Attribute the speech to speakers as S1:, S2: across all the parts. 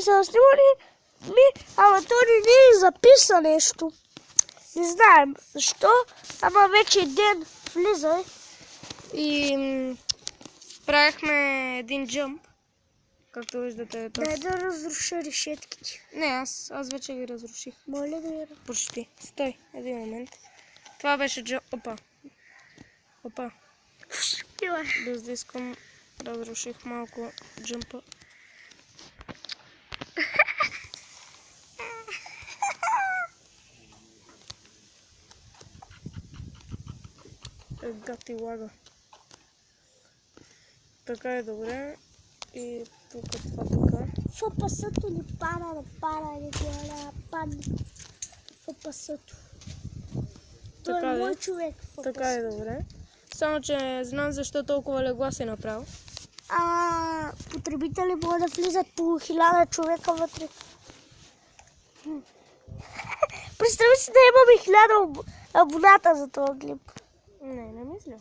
S1: смисъл снимали ама то не ни записа нещо. Не знаем защо, ама вече ден влиза
S2: и правихме един джъмп, както виждате.
S1: Дай да разруша решетките.
S2: Не, аз вече ги разруших.
S1: Моля да я.
S2: Почти. Стой, един момент. Това беше джъмп. Опа. Без да искам, разруших малко джъмпа. Гати лага. Така е добре. И тук това така.
S1: ФПС-то ни пара, не гледа, падне. ФПС-то. Той е мой човек.
S2: Така е добре. Само, че знам защо толкова легла си направил.
S1: Потребители могат да влизат по 1000 човека вътре. Представи си да имаме 1000 абоната за този клип.
S2: Не мисля.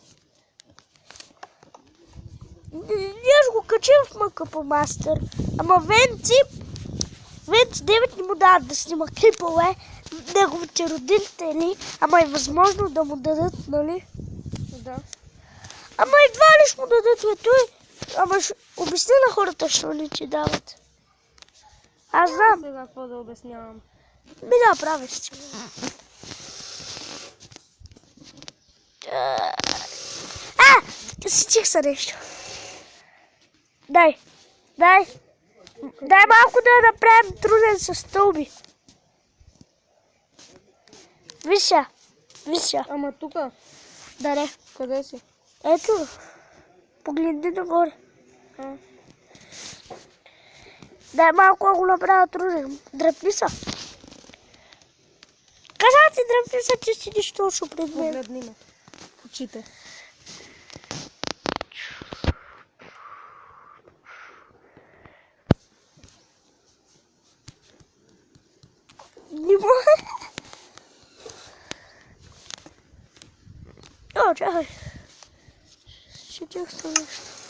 S1: Ние ще го качим в МКП Мастер. Ама Венци 9 не му дават да снима клипове. Неговите родители. Ама е възможно да му дадат, нали?
S2: Да.
S1: Ама едва ли ще му дадат, той. Ама обясни на хората, що не ти дават. Аз знам.
S2: Сега какво да обяснявам?
S1: Да, правиш си. Сетих се нещо. Дай малко да направим труден със стълби. Вися.
S2: Ама тука.
S1: Да, не.
S2: Къде си?
S1: Ето. Погледни нагоре. Дай малко да го направя труден. Дръпни са. Каза ти дръпни са, че сидиш точно пред мен.
S2: Погледни ме. В очите.
S1: Не мога. О, чакай. Ще тях нещо.